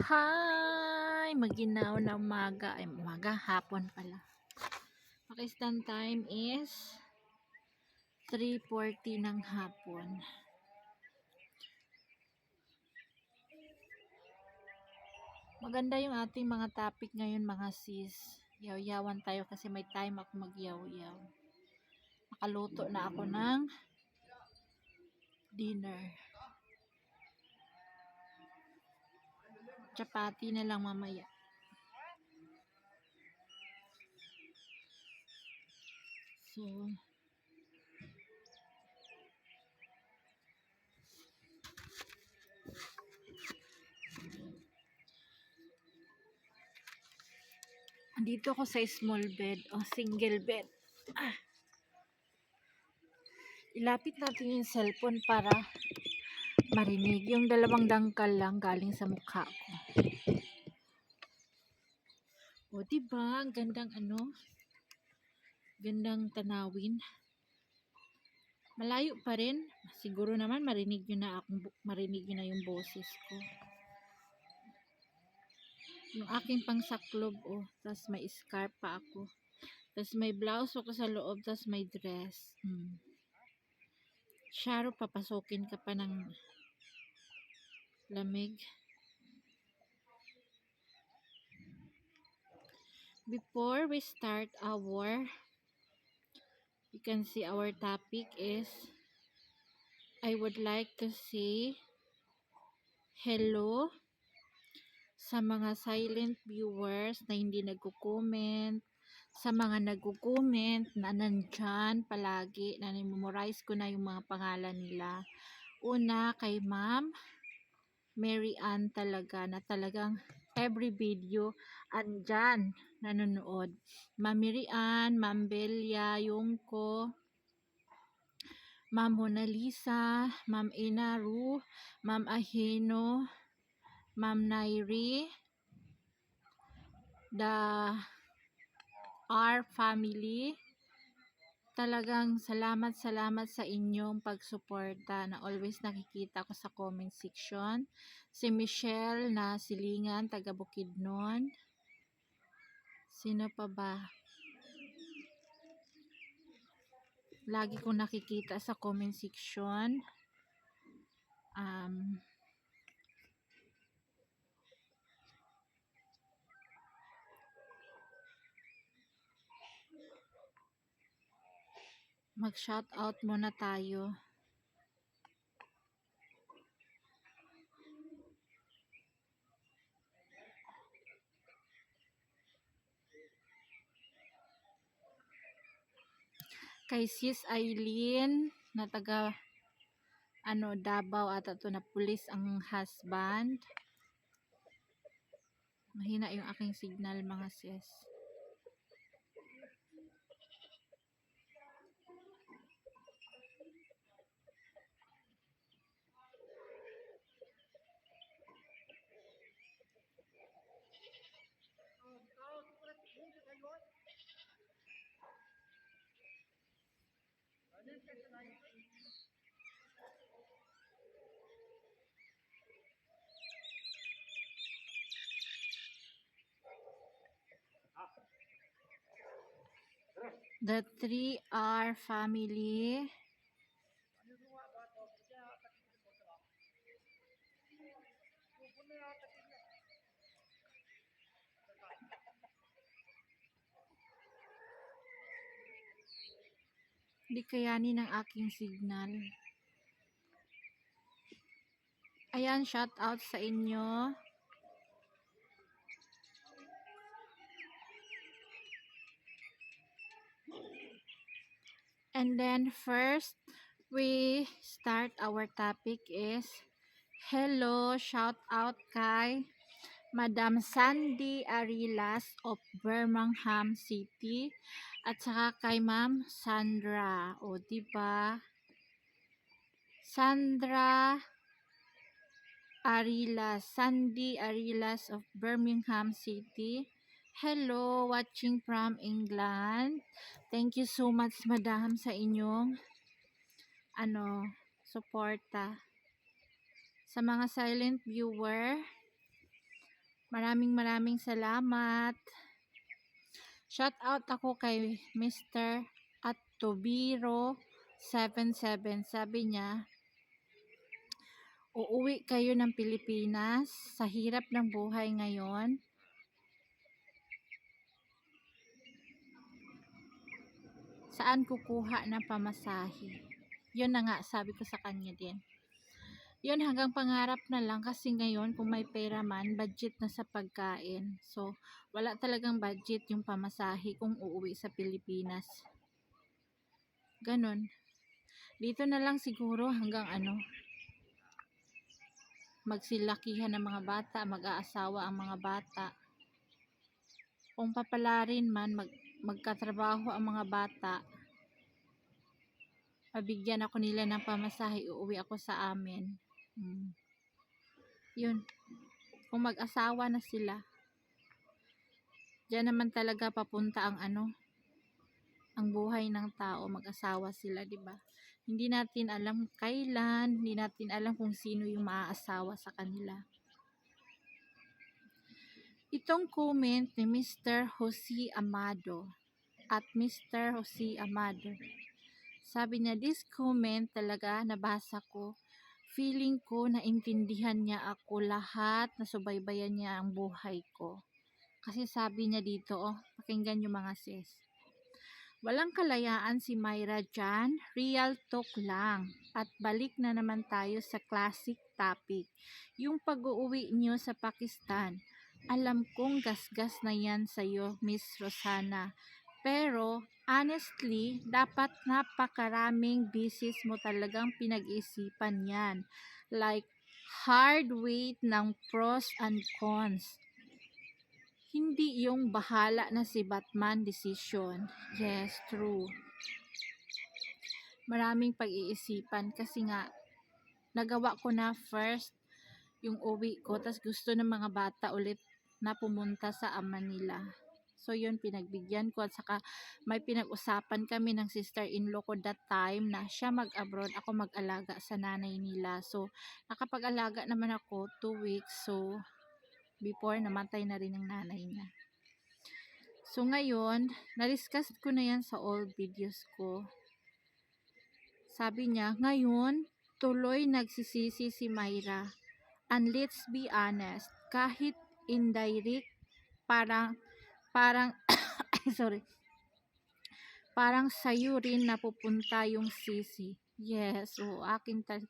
Hi! Maginaw na umaga. Ay, umaga, hapon pala. Pakistan time is 3:40 ng hapon. Maganda yung ating mga topic ngayon, mga sis. Yaw-yawan tayo kasi may time ako mag-yaw-yaw. Nakaluto na ako ng dinner. Chapati na lang mamaya. So, dito ko sa small bed o single bed. Ilapit natin yung cellphone para marinig. Yung dalawang dangkal lang galing sa mukha ko. O, diba? Ang gandang gandang tanawin. Malayo pa rin. Siguro naman marinig nyo na yung boses ko. Yung aking pangsaklob, tas may scarf pa ako. Tas may blouse ako sa loob, tas may dress. Sharo, papasokin ka pa ng lamig. Before we start you can see our topic is, I would like to say hello sa mga silent viewers na hindi nagko-comment, sa mga nagko-comment na nandyan palagi, na memorize ko na yung mga pangalan nila. Una, kay Ma'am Mary Ann talaga, na talagang every video andyan nanonood. Ma'am Mary Ann, Ma'am Belia Yungko, Ma'am Mona Lisa, Ma'am Inaru, Ma'am Ahino, Ma'am Nairi, the R family. Talagang salamat sa inyong pagsuporta na always nakikita ko sa comment section. Si Michelle na Silingan, taga Bukidnon. Sino pa ba? Lagi kong nakikita sa comment section. Mag-shoutout muna tayo. Kay Sis Aileen na taga Davao ata to, na pulis ang husband. Mahina yung aking signal, mga sis. The 3R family. Di kayanin ng aking signal. Ayan, shout out sa inyo. And then first, we start our topic is hello, shout out kay Madam Sandy Arilas of Birmingham City at saka kay Ma'am Sandra. O, diba? Sandra Arilas, Sandy Arilas of Birmingham City. Hello, watching from England. Thank you so much, Madam, sa inyong suporta. Sa mga silent viewer, Maraming salamat. Shout out ako kay Mr. Atobiro77. Sabi niya, uuwi kayo ng Pilipinas sa hirap ng buhay ngayon. Saan kukuha ng pamasahe? Yun na nga, sabi ko sa kanya din. Yun, hanggang pangarap na lang kasi ngayon kung may pera man, budget na sa pagkain. So, wala talagang budget yung pamasahe kung uuwi sa Pilipinas. Ganon. Dito na lang siguro hanggang magsilakihan ng mga bata, mag-aasawa ang mga bata. Kung papalarin man, magkatrabaho ang mga bata, pabigyan ako nila ng pamasahe, uuwi ako sa amin. Yun. Kung mag-asawa na sila, diyan naman talaga papunta ang ang buhay ng tao, mag-asawa sila, 'di ba? Hindi natin alam kailan, hindi natin alam kung sino yung maaasawa sa kanila. Itong comment ni Mr. Jose Amado at Mr. Jose Amado. Sabi niya, this comment talaga nabasa ko. Feeling ko naintindihan niya ako lahat, nasubaybayan niya ang buhay ko. Kasi sabi niya dito, pakinggan niyo mga sis. Walang kalayaan si Myra dyan, real talk lang. At balik na naman tayo sa classic topic. Yung pag-uuwi niyo sa Pakistan. Alam kong gasgas na yan sa'yo, Miss Rosana. Pero, honestly, dapat napakaraming bisis mo talagang pinag-isipan yan. Like, hard weight ng pros and cons. Hindi yung bahala na si Batman decision. Yes, true. Maraming pag-iisipan kasi nga, nagawa ko na first yung uwi ko, tas gusto ng mga bata ulit na pumunta sa ama nila. So yun, pinagbigyan ko at saka may pinag-usapan kami ng sister-in-law ko that time na siya mag-abroad, ako mag-alaga sa nanay nila. So nakapag-alaga naman ako 2 weeks. So before namatay na rin ang nanay niya. So ngayon, na-discuss ko na yan sa old videos ko. Sabi niya, ngayon tuloy nagsisisi si Myra. And let's be honest, kahit indirect, parang sorry, parang sa'yo rin napupunta yung sisi. Yes,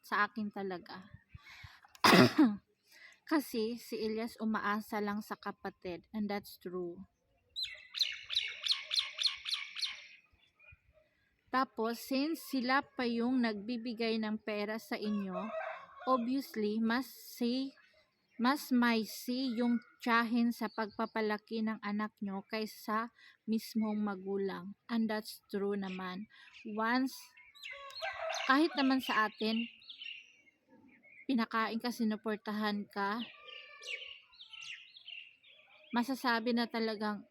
sa akin talaga. Kasi si Elias umaasa lang sa kapatid, and that's true. Tapos, since sila pa yung nagbibigay ng pera sa inyo, obviously, mas may say yung tiyahin sa pagpapalaki ng anak nyo kaysa mismong magulang. And that's true naman. Once, kahit naman sa atin, pinakain ka, sinuportahan ka, masasabi na talagang,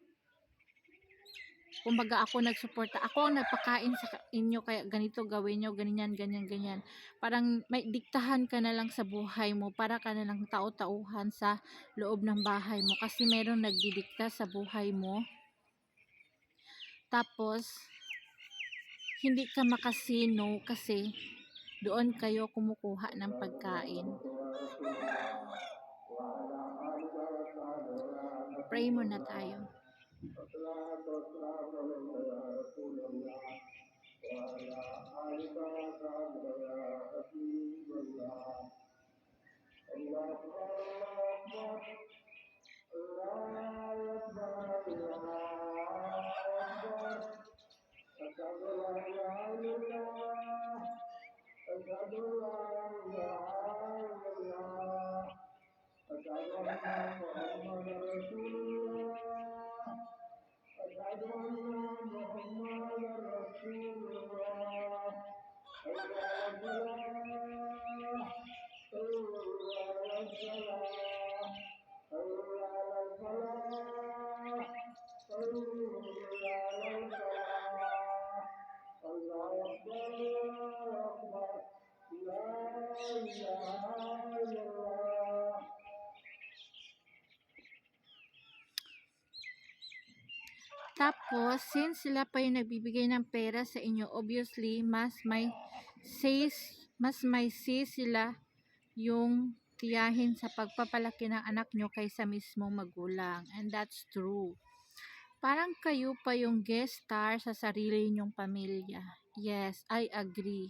kumbaga ako nagsuporta, ako ang nagpakain sa inyo, kaya ganito gawin nyo, ganyan. Parang may diktahan ka na lang sa buhay mo, para ka na lang tao-tauhan sa loob ng bahay mo, kasi merong nagdidikta sa buhay mo. Tapos, hindi ka makasino kasi doon kayo kumukuha ng pagkain. Pray muna tayo. Tapos, since sila pa yung nagbibigay ng pera sa inyo, obviously, mas may say sila yung tiyahin sa pagpapalaki ng anak nyo kaysa mismong magulang. And that's true. Parang kayo pa yung guest star sa sarili nyong pamilya. Yes, I agree.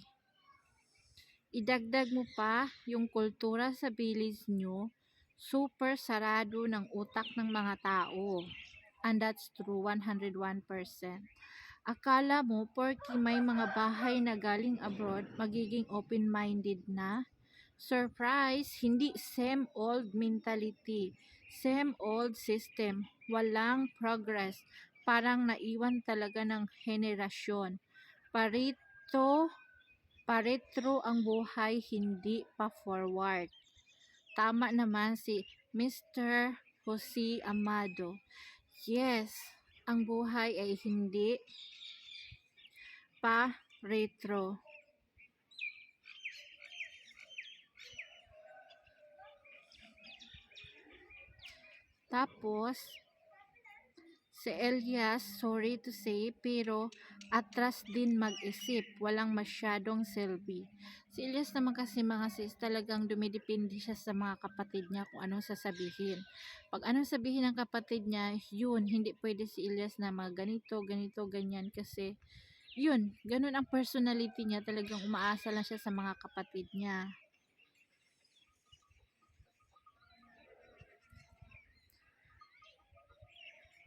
Idagdag mo pa yung kultura sa village nyo, super sarado ng utak ng mga tao. And that's true, 101%. Akala mo, porky may mga bahay na galing abroad, magiging open-minded na? Surprise! Hindi, same old mentality. Same old system. Walang progress. Parang naiwan talaga ng henerasyon. Paretro ang buhay, hindi pa forward. Tama naman si Mr. Jose Amado. Yes, ang buhay ay hindi pa retro. Tapos, si Elias, sorry to say, pero atras din mag-isip. Walang masyadong selfie. Si Elias naman kasi mga sis, talagang dumidepende siya sa mga kapatid niya kung anong sasabihin. Pag anong sabihin ng kapatid niya, yun, hindi pwede si Elias na mga ganito, ganyan. Kasi, yun, ganun ang personality niya. Talagang umaasa lang siya sa mga kapatid niya.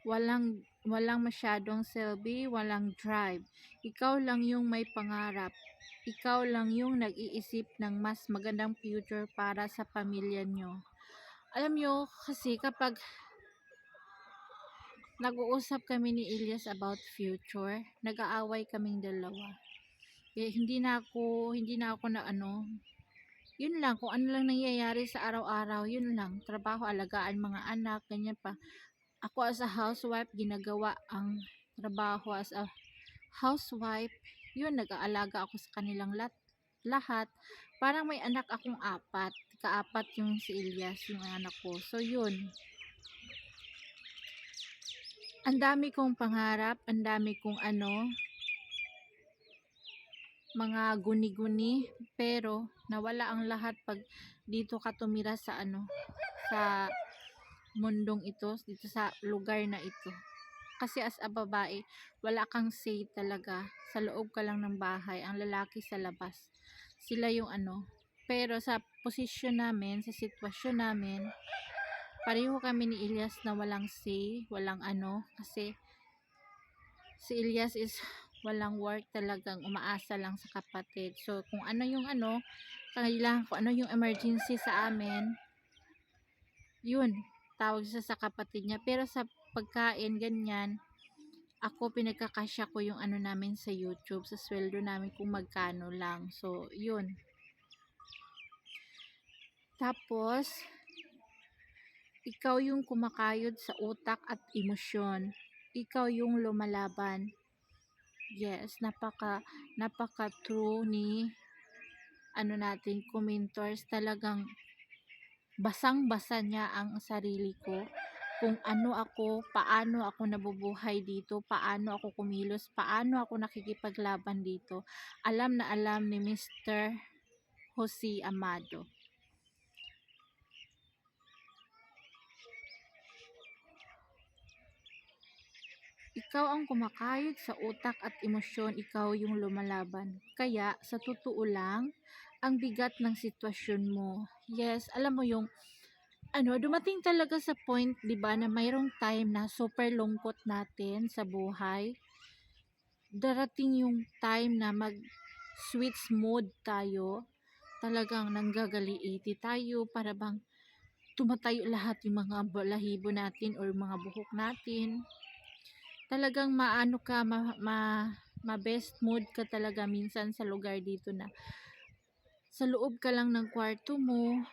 Walang masyadong selfie, walang drive. Ikaw lang yung may pangarap. Ikaw lang yung nag-iisip ng mas magandang future para sa pamilya nyo. Alam nyo, kasi kapag nag-uusap kami ni Elias about future, nag-aaway kaming dalawa. Hindi na ako na ano, yun lang, kung ano lang nangyayari sa araw-araw, yun lang, trabaho, alagaan mga anak, ganyan pa. Ako as a housewife, ginagawa ang trabaho as a housewife. Yun, nag-aalaga ako sa kanilang lahat. Parang may anak akong apat. Kaapat yung si Elias, yung anak ko. So, yun. Ang dami kong pangarap, ang dami kong mga guni-guni. Pero, nawala ang lahat pag dito ka tumira sa sa mundong ito, dito sa lugar na ito. Kasi as a babae, wala kang say talaga. Sa loob ka lang ng bahay, ang lalaki sa labas. Sila yung Pero sa posisyon namin, sa sitwasyon namin, pareho kami ni Elias na walang say, walang kasi si Elias is walang work, talagang umaasa lang sa kapatid. So, kung ano yung kailangan, kung ano yung emergency sa amin, yun, tawag siya sa kapatid niya. Pero sa pagkain, ganyan, ako pinagkakasya ko yung namin sa YouTube, sa sweldo namin kung magkano lang. So, yun. Tapos, ikaw yung kumakayod sa utak at emosyon. Ikaw yung lumalaban. Yes, napaka true ni natin commentors, talagang basang-basa niya ang sarili ko, kung paano ako nabubuhay dito, paano ako kumilos, paano ako nakikipaglaban dito. Alam na alam ni Mr. Jose Amado. Ikaw ang kumakayod sa utak at emosyon, ikaw yung lumalaban. Kaya, sa totoo lang, ang bigat ng sitwasyon mo. Yes, alam mo yung dumating talaga sa point, 'di ba, na mayroong time na super lungkot natin sa buhay. Darating yung time na switch mode tayo. Talagang nanggagaliiti tayo, para bang tumatayo lahat yung mga balahibo natin or mga buhok natin. Talagang ma best mood ka talaga minsan sa lugar dito na sa loob ka lang ng kwarto mo,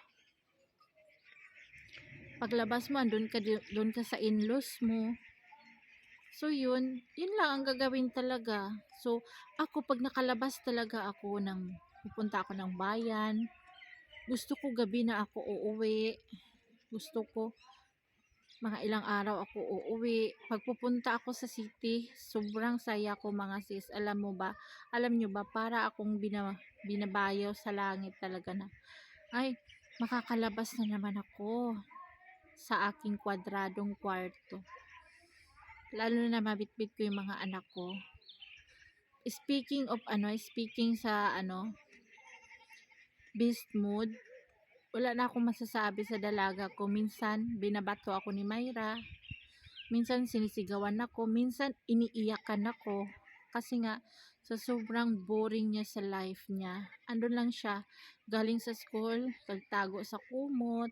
paglabas mo doon ka sa in-laws mo. So yun lang ang gagawin talaga. So ako, pag nakalabas talaga ako pupunta ako ng bayan, gusto ko gabi na ako uuwi, gusto ko Mga ilang araw ako uuwi. Pagpupunta ako sa city, sobrang saya ko mga sis. Alam nyo ba, para akong binabayaw sa langit talaga na, ay, makakalabas na naman ako sa aking kwadradong kwarto. Lalo na mabitbit ko yung mga anak ko. Speaking sa beast mood, wala na akong masasabi sa dalaga ko. Minsan, binabato ako ni Myra. Minsan, sinisigawan ako. Minsan, iniiyakan ako. Kasi nga, sa sobrang boring niya sa life niya. Andun lang siya, galing sa school, tagtago sa kumot.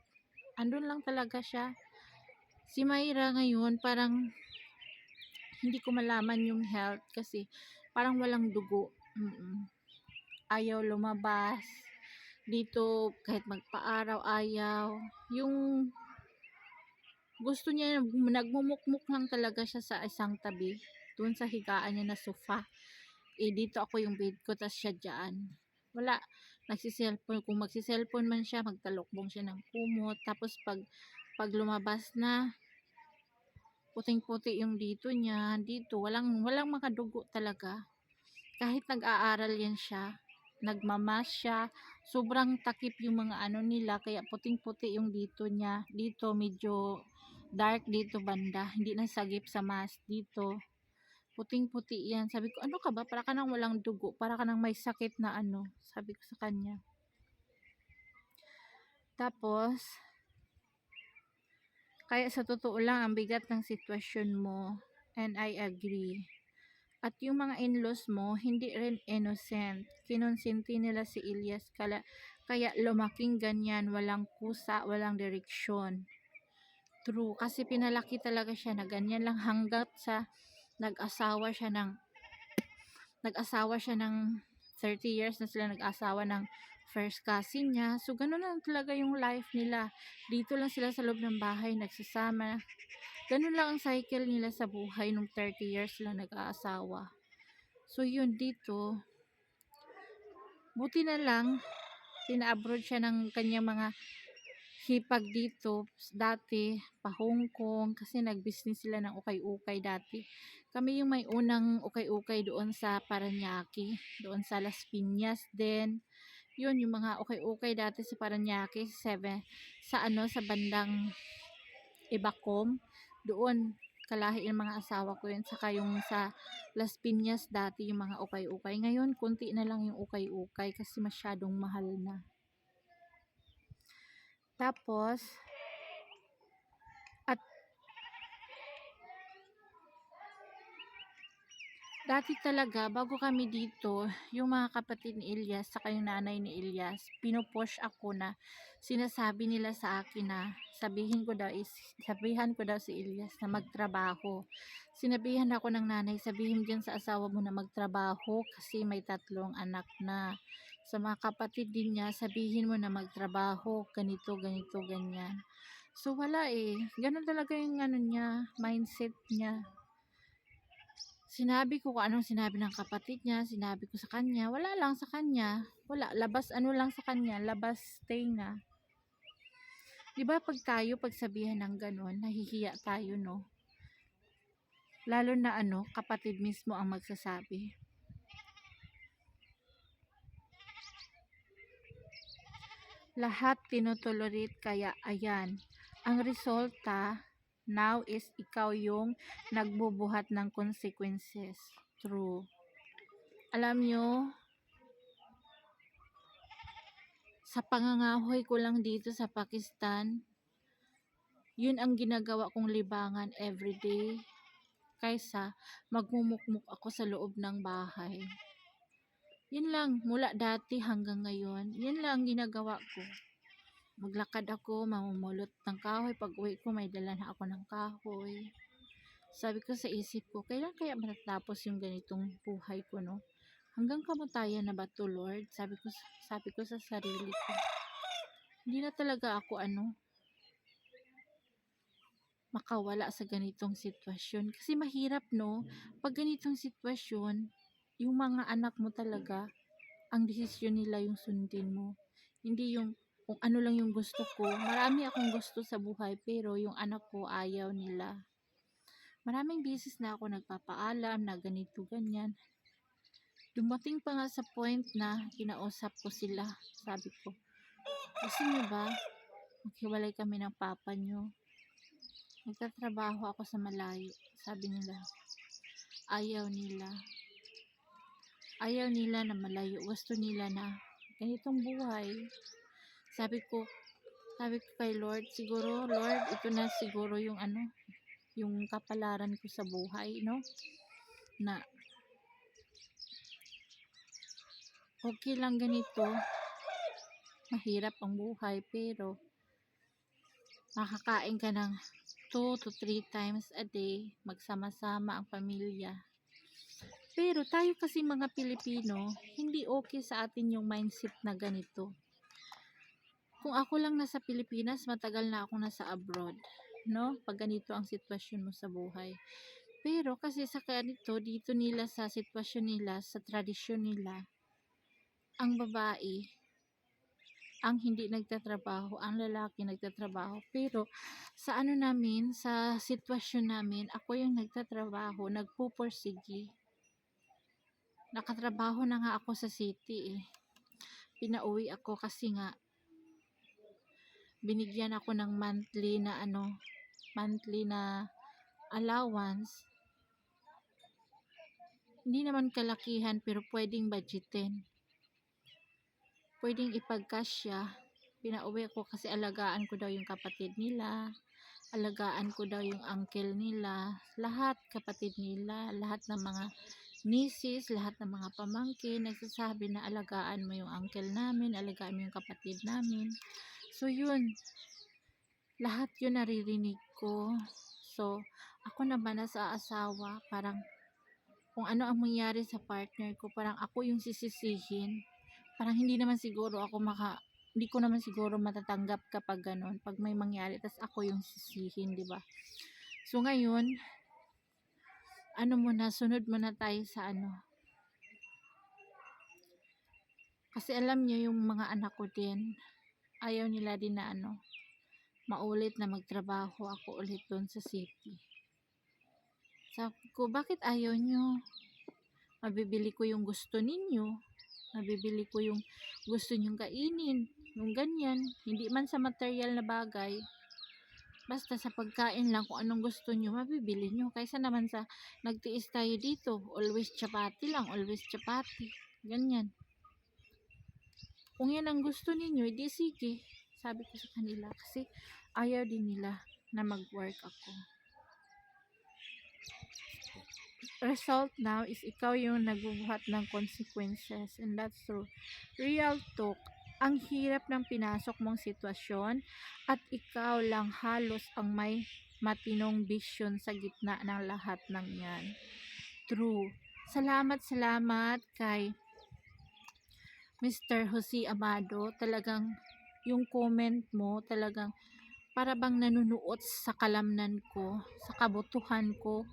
Andun lang talaga siya. Si Myra ngayon, parang hindi ko malaman yung health kasi parang walang dugo. Ayaw lumabas. Dito, kahit magpa-araw, ayaw. Yung gusto niya, nagmumukmuk lang talaga siya sa isang tabi. Doon sa higaan niya na sofa. Dito ako yung bed ko, tas siya dyan. Wala. Nagsiselfone. Kung magsiselfone man siya, magtalokbong siya ng kumot. Tapos pag lumabas na, puting-puti yung dito niya. Dito, walang makadugo talaga. Kahit nag-aaral yan siya, nagmamas siya, sobrang takip yung mga nila, kaya puting-puti yung dito niya. Dito, medyo dark dito banda. Hindi na sagip sa mask dito. Puting-puti yan. Sabi ko, ano ka ba? Para ka nang walang dugo. Para ka nang may sakit na Sabi ko sa kanya. Tapos, kaya sa totoo lang, ang bigat ng sitwasyon mo. And I agree. At yung mga in-laws mo, hindi rin innocent. Kinonsinti nila si Ilyas. Kaya lumaking ganyan. Walang kusa, walang direksyon. True. Kasi pinalaki talaga siya na ganyan lang hanggat sa nag-asawa siya ng 30 years na sila nag-asawa ng first cousin niya. So, ganun lang talaga yung life nila. Dito lang sila sa loob ng bahay, nagsasama. Ganun lang ang cycle nila sa buhay nung 30 years sila nag-aasawa. So, yun dito. Buti na lang, pina-abroad siya ng kanyang mga hipag dito. Dati, pa Hong Kong, kasi nag-business sila ng ukay-ukay dati. Kami yung may unang ukay-ukay doon sa Paranaque, doon sa Las Piñas din. Yun, yung mga ukay-ukay dati sa Paranaque, sa bandang Ibacom, doon kalahi ng mga asawa ko yun. Saka yung sa Las Piñas dati, yung mga ukay-ukay. Ngayon, kunti na lang yung ukay-ukay kasi masyadong mahal na. Tapos, dati talaga, bago kami dito, yung mga kapatid ni Ilyas, saka yung nanay ni Ilyas, pinupush ako na sinasabi nila sa akin na sabihan ko daw si Ilyas na magtrabaho. Sinabihan ako ng nanay, sabihin dyan sa asawa mo na magtrabaho kasi may 3 anak na. Sa mga kapatid din niya, sabihin mo na magtrabaho, ganito, ganito, ganyan. So wala ganun talaga yung niya, mindset niya. Sinabi ko kung anong sinabi ng kapatid niya, sinabi ko sa kanya, wala lang sa kanya. Wala, labas lang sa kanya, labas stay na. Diba pag pagsabihan ng ganun, nahihiya tayo, no? Lalo na kapatid mismo ang magsasabi. Lahat tinutolerate, kaya ayan. Ang resulta, now is ikaw yung nagbubuhat ng consequences. True. Alam nyo, sa pangangahoy ko lang dito sa Pakistan, yun ang ginagawa kong libangan everyday kaysa magmumukmuk ako sa loob ng bahay. Yun lang, mula dati hanggang ngayon, yun lang ang ginagawa ko. Maglakad ako, mamumulot ng kahoy. Pag uwi ko, may dala na ako ng kahoy. Sabi ko sa isip ko, kailan kaya matatapos yung ganitong buhay ko, no? Hanggang kamatayan na ba to, Lord? Sabi ko sa sarili ko. Hindi na talaga ako makawala sa ganitong sitwasyon. Kasi mahirap, no? Pag ganitong sitwasyon, yung mga anak mo talaga, ang desisyon nila yung sundin mo. Hindi yung kung ano lang yung gusto ko. Marami akong gusto sa buhay pero yung anak ko ayaw nila. Maraming beses na ako nagpapaalam na ganito, ganyan. Dumating pa nga sa point na kinausap ko sila. Sabi ko, gusto niyo ba maghiwalay kami ng papa niyo? Nagtatrabaho ako sa malayo. Sabi nila, ayaw nila. Ayaw nila na malayo. Gusto nila na ganitong buhay. Sabi ko kay Lord, siguro Lord, ito na siguro yung yung kapalaran ko sa buhay, no? Na okay lang ganito, mahirap ang buhay, pero makakain ka ng 2 to 3 times a day, magsama-sama ang pamilya. Pero tayo kasi mga Pilipino, hindi okay sa atin yung mindset na ganito. Kung ako lang nasa Pilipinas, matagal na ako nasa abroad, no? Pag ganito ang sitwasyon mo sa buhay. Pero kasi sa ganito, dito nila sa sitwasyon nila, sa tradisyon nila, ang babae ang hindi nagtatrabaho, ang lalaki nagtatrabaho. Pero sa namin, sa sitwasyon namin, ako yung nagtatrabaho, nagpupursige. Nakatrabaho na nga ako sa city eh. Pinauwi ako kasi nga binigyan ako ng monthly na allowance. Hindi naman kalakihan pero pwedeng budgetin. Pwedeng ipagkasya. Pinauwi ako kasi alagaan ko daw yung kapatid nila, alagaan ko daw yung uncle nila, lahat kapatid nila, lahat ng mga nieces, lahat ng mga pamangkin, nagsasabi na alagaan mo yung uncle namin, alagaan mo yung kapatid namin. So yun, lahat yun naririnig ko. So ako naman nasa asawa, parang kung ano ang mangyari sa partner ko, parang ako yung sisisihin. Parang hindi ko naman siguro matatanggap kapag ganon, pag may mangyari, tas ako yung sisihin, di ba? So ngayon, sunod muna tayo sa kasi alam niyo yung mga anak ko din, ayaw nila din na maulit na magtrabaho ako ulit doon sa city. Sabi ko, bakit ayaw nyo? Mabibili ko yung gusto ninyo, mabibili ko yung gusto nyong kainin, yung ganyan, hindi man sa material na bagay, basta sa pagkain lang, kung anong gusto nyo, mabibili nyo, kaysa naman sa nagtiis tayo dito, always chapati lang, always chapati, ganyan. Kung yan ang gusto ninyo, edi sige, sabi ko sa kanila, kasi ayaw din nila na mag-work ako. Result now is ikaw yung nagbubuhat ng consequences, and that's true. Real talk, ang hirap ng pinasok mong sitwasyon at ikaw lang halos ang may matinong vision sa gitna ng lahat ng yan. True. Salamat kay Mr. Jose Amado. Talagang yung comment mo talagang para bang nanunuot sa kalamnan ko, sa kabutuhan ko,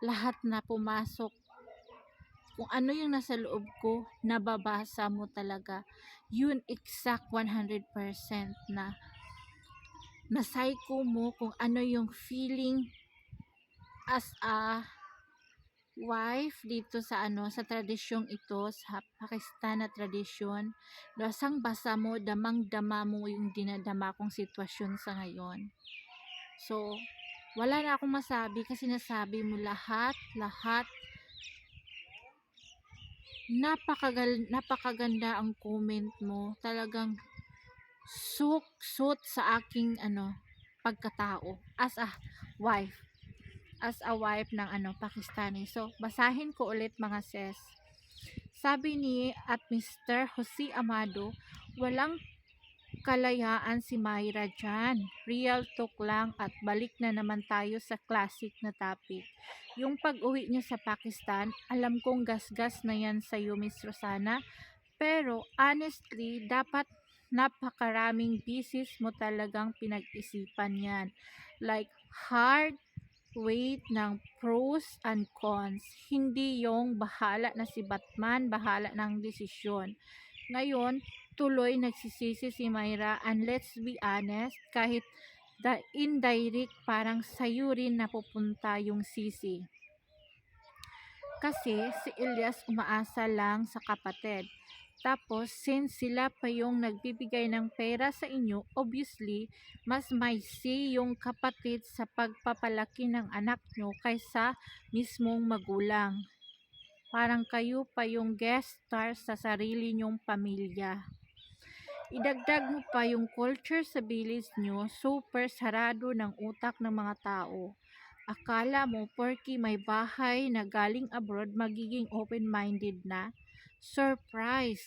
lahat na pumasok, kung ano yung nasa loob ko, nababasa mo talaga. Yun exact 100% na psycho mo kung ano yung feeling as a wife dito sa sa tradisyong ito, sa Pakistan na tradisyon. Basang basa mo, damang dama mo yung dinadama kong sitwasyon sa ngayon. So wala na akong masabi kasi nasabi mo lahat. Napakaganda ang comment mo. Talagang suit sa aking pagkatao as a wife. As a wife ng Pakistani. So basahin ko ulit mga sis. Sabi ni at Mr. Jose Amado, walang kalayaan si Myra dyan. Real talk lang at balik na naman tayo sa classic na topic. Yung pag-uwi niya sa Pakistan, alam kong gasgas na yan sa'yo, Miss Rosana. Pero honestly, dapat napakaraming pieces mo talagang pinag-isipan yan. Like hard weight ng pros and cons. Hindi yung bahala na si Batman, bahala ng desisyon. Ngayon, tuloy nagsisisi si Myra, and let's be honest, kahit indirect, parang sa'yo rin napupunta yung sisi. Kasi si Elias umaasa lang sa kapatid. Tapos, since sila pa yung nagbibigay ng pera sa inyo, obviously, mas may say yung kapatid sa pagpapalaki ng anak nyo kaysa mismong magulang. Parang kayo pa yung guest star sa sarili nyong pamilya. Idagdag mo pa yung culture sa village nyo, super sarado ng utak ng mga tao. Akala mo porky may bahay na galing abroad magiging open-minded na? Surprise!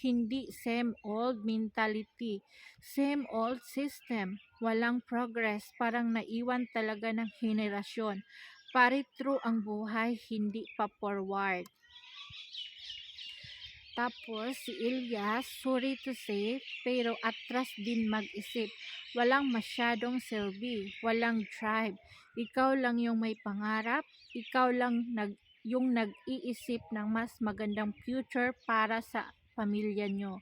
Hindi, same old mentality, same old system, walang progress, parang naiwan talaga ng henerasyon. Paritro ang buhay, hindi pa forward. Tapos si Elias, sorry to say, pero atras din mag-isip. Walang masyadong silbi, walang drive. Ikaw lang yung may pangarap, ikaw lang yung nag-iisip ng mas magandang future para sa pamilya nyo.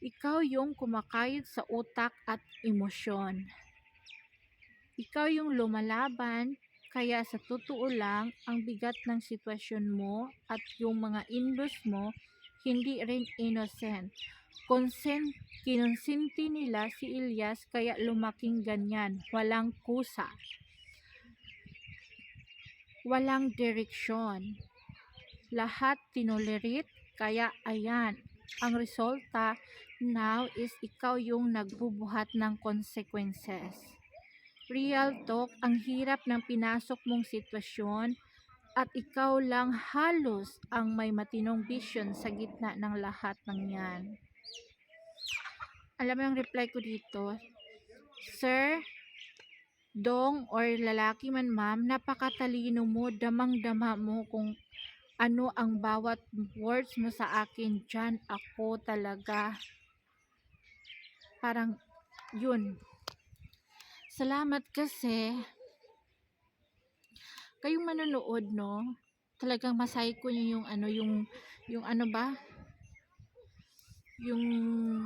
Ikaw yung kumakayod sa utak at emosyon. Ikaw yung lumalaban, kaya sa totoo lang, ang bigat ng sitwasyon mo at yung mga inlos mo, hindi rin innocent. Kinonsinti nila si Elias kaya lumaking ganyan, walang kusa, walang direksyon. Lahat tinolerate, kaya ayan, ang resulta now is ikaw yung nagbubuhat ng consequences. Real talk, ang hirap ng pinasok mong sitwasyon at ikaw lang halos ang may matinong vision sa gitna ng lahat ng yan. Alam mo yung reply ko dito? Sir, dong or lalaki man ma'am, napakatalino mo, damang-dama mo kung ano ang bawat words mo sa akin dyan. Ako talaga, parang yun. Salamat kasi kayong manonood, no? Talagang ko nyo yung ano, yung ano ba? Yung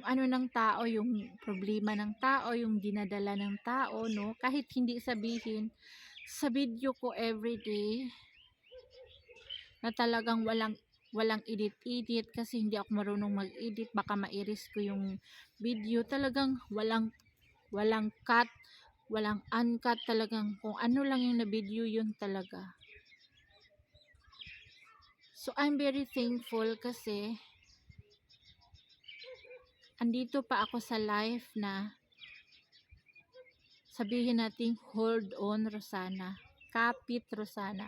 ano ng tao, yung problema ng tao, yung dinadala ng tao, no? Kahit hindi sabihin sa video ko everyday na talagang walang edit kasi hindi ako marunong mag-edit, baka ma-iris ko yung video. Talagang walang cut, walang uncut, talagang kung ano lang yung na video yun talaga. So I'm very thankful kasi andito pa ako sa life na sabihin natin hold on Rosana, kapit Rosana,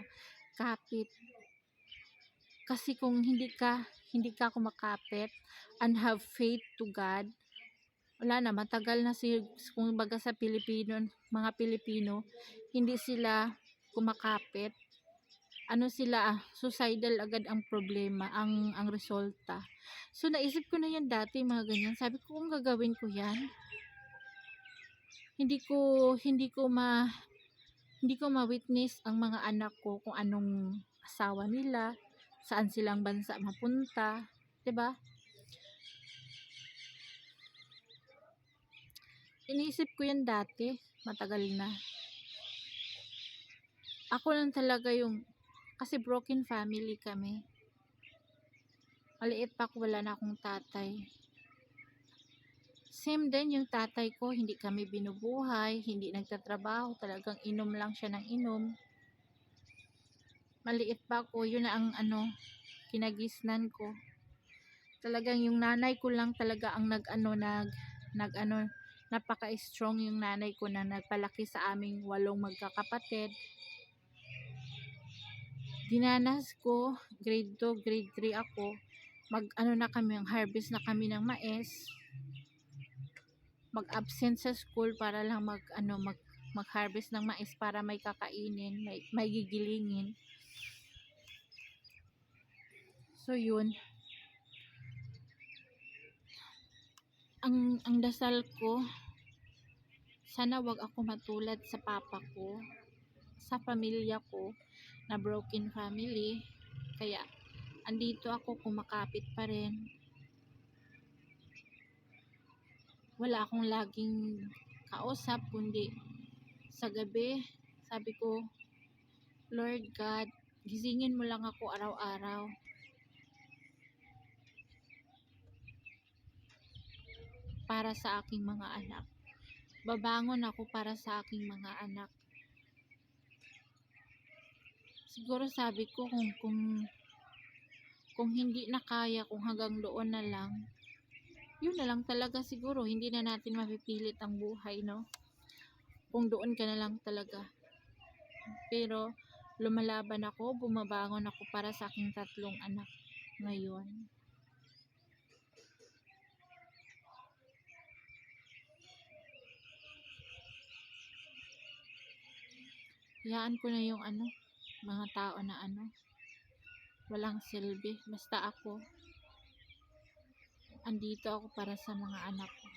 kapit. Kasi kung hindi ka kumakapit and have faith to God, wala na, matagal na kung baga sa mga Pilipino, hindi sila kumakapit. Ano sila, suicidal agad ang problema, ang resulta. So naisip ko na yan dati, mga ganyan. Sabi ko, kung gagawin ko yan, hindi ko ma-witness ang mga anak ko kung anong asawa nila, saan silang bansa mapunta, 'di ba? Iniisip ko yan dati, matagal na. Ako lang talaga yung, kasi broken family kami. Maliit pa ako, wala na akong tatay. Same din yung tatay ko, hindi kami binubuhay, hindi nagtatrabaho, talagang inom lang siya ng inom. Maliit pa ako, yun na ang kinagisnan ko. Talagang yung nanay ko lang talaga ang napaka-strong yung nanay ko na nagpalaki sa aming 8 magkakapatid. Dinanas ko, grade 2, grade 3 ako, harvest na kami ng mais. Mag-absent sa school para lang mag-harvest ng mais para may kakainin, may gigilingin. So yun. Ang dasal ko, sana wag ako matulad sa papa ko, sa pamilya ko na broken family. Kaya andito ako, kumakapit pa rin. wala akong laging kausap, kundi sa gabi, sabi ko, Lord God, gisingin mo lang ako araw-araw para sa aking mga anak. Babangon ako para sa aking mga anak. Siguro sabi ko kung hindi na kaya, kung hanggang doon na lang, yun na lang talaga siguro. Hindi na natin mapipilit ang buhay, no? Kung doon ka na lang talaga. Pero lumalaban ako, bumabangon ako para sa aking 3 anak ngayon. Hayaan ko na yung mga tao na walang silbi. Basta ako, andito ako para sa mga anak ko.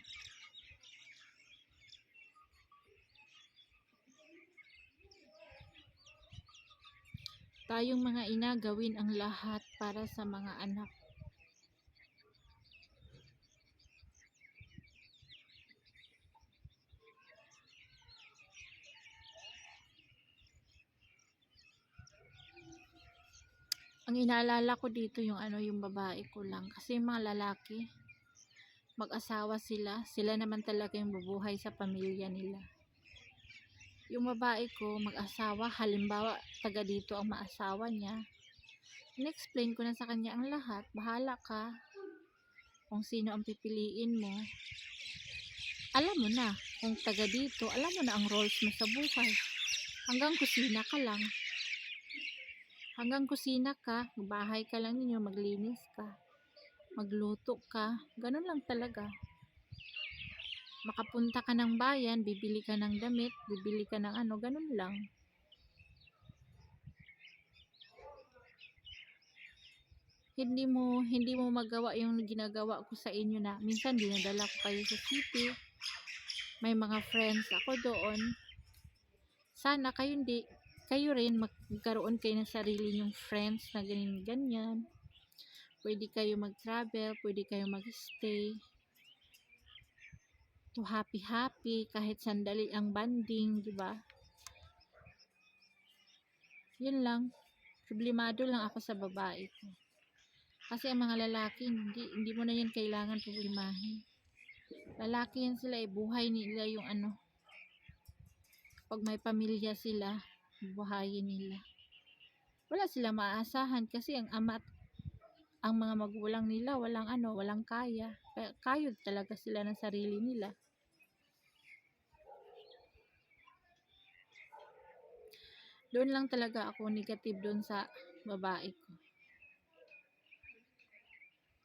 Tayong mga ina, gawin ang lahat para sa mga anak. Ang inaalala ko dito yung babae ko lang. Kasi yung mga lalaki, mag-asawa sila naman talaga yung bubuhay sa pamilya nila. Yung babae ko, mag-asawa, halimbawa, taga dito ang maasawa niya, in-explain ko na sa kanya ang lahat. Bahala ka kung sino ang pipiliin mo. Alam mo na, kung taga dito, alam mo na ang roles mo sa buhay. Hanggang kusina ka lang. Hanggang kusina ka, bahay ka lang ninyo, maglinis ka, magluto ka, ganun lang talaga. Makapunta ka ng bayan, bibili ka ng damit, bibili ka ng ganun lang. Hindi mo magawa yung ginagawa ko sa inyo na minsan dinadala ko kayo sa city. May mga friends ako doon. Sana kayo rin magkaroon kayo ng sarili nyong friends na ganyan. Pwede kayo mag-travel, pwede kayo mag-stay. To happy kahit sandali ang banding, di ba? Yun lang. Problemado lang ako sa babae ko. Kasi ang mga lalaki, hindi mo na yan kailangan problemahin. Lalaki yan sila, buhay nila yung pag may pamilya sila, buhayin nila. Wala silang maaasahan kasi ang ama at ang mga magulang nila walang kaya. Kayod talaga sila ng sarili nila. Doon lang talaga ako negative doon sa babae ko.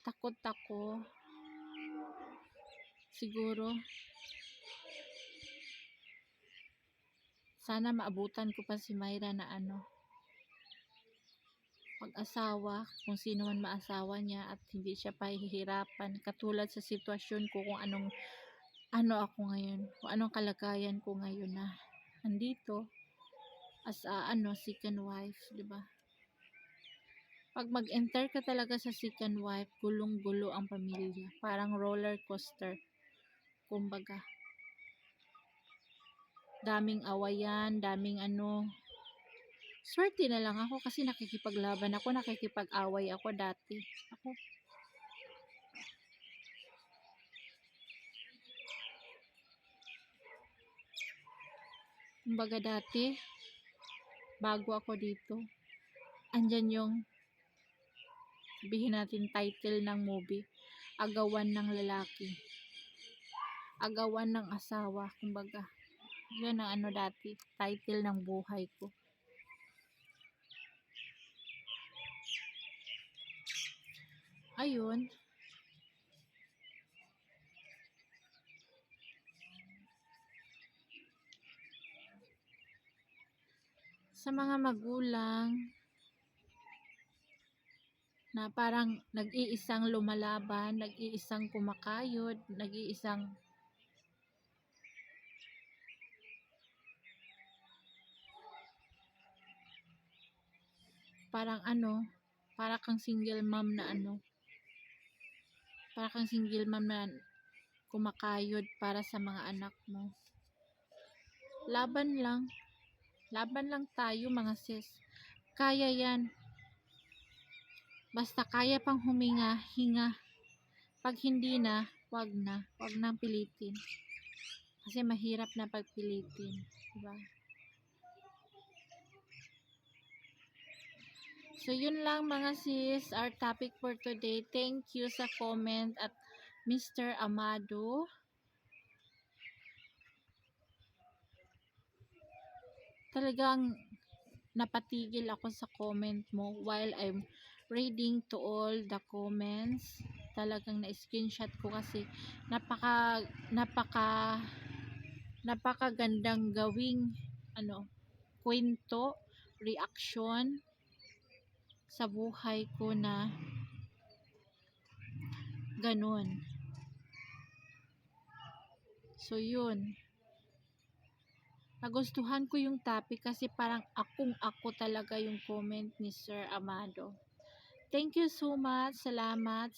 Takot ako. Siguro sana maabutan ko pa si Myra na pag-asawa, kung sino man maasawa niya at hindi siya pahihirapan katulad sa sitwasyon ko kung ako ngayon, kung anong kalagayan ko ngayon na andito as second wife, di ba? Pag mag-enter ka talaga sa second wife, gulong-gulo ang pamilya, parang roller coaster, kumbaga. Daming awayan, daming swerte na lang ako kasi nakikipaglaban ako, nakikipag-away ako dati. Kumbaga dati, bago ako dito, andyan yung, sabihin natin title ng movie, agawan ng lalaki. Agawan ng asawa, kumbaga. Yun ang dati, title ng buhay ko. Ayun. Sa mga magulang na parang nag-iisang lumalaban, nag-iisang kumakayod, nag-iisang parang para kang single mom na kumakayod para sa mga anak mo. Laban lang. Laban lang tayo mga sis. Kaya yan. Basta kaya pang huminga, hinga. Pag hindi na, wag na. Wag nang pilitin. Kasi mahirap na pagpilitin. Diba? So, yun lang mga sis. Our topic for today. Thank you sa comment at Mr. Amado. Talagang napatigil ako sa comment mo while I'm reading to all the comments. Talagang na-screenshot ko kasi napakagandang gawing kwento, reaction sa buhay ko na ganun. So yun. Nagustuhan ko yung topic kasi parang ako talaga yung comment ni Sir Amado. Thank you so much. Salamat.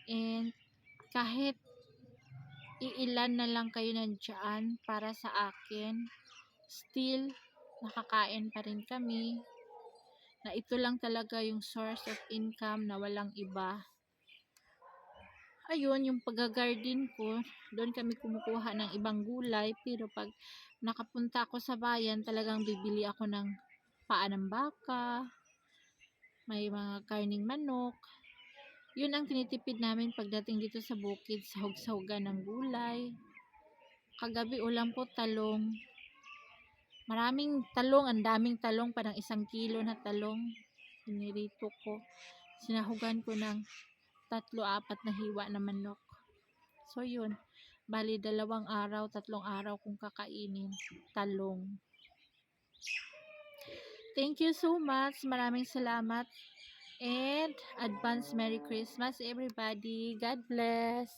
And kahit iilan na lang kayo nandiyan para sa akin, still nakakain pa rin kami. Na ito lang talaga yung source of income na walang iba. Ayun, yung pag-garden ko, doon kami kumukuha ng ibang gulay, pero pag nakapunta ako sa bayan, talagang bibili ako ng paa ng baka, may mga karning manok. Yun ang tinitipid namin pagdating dito sa bukid, sahog-sahugan ng gulay. Kagabi ulam po talong. Maraming talong, ang daming talong, parang 1 kilo na talong. Pinirito ko. Sinahugan ko ng 3-4 na hiwa na manok. So yun, bali 2 araw, 3 araw kung kakainin talong. Thank you so much. Maraming salamat. And advance Merry Christmas everybody. God bless.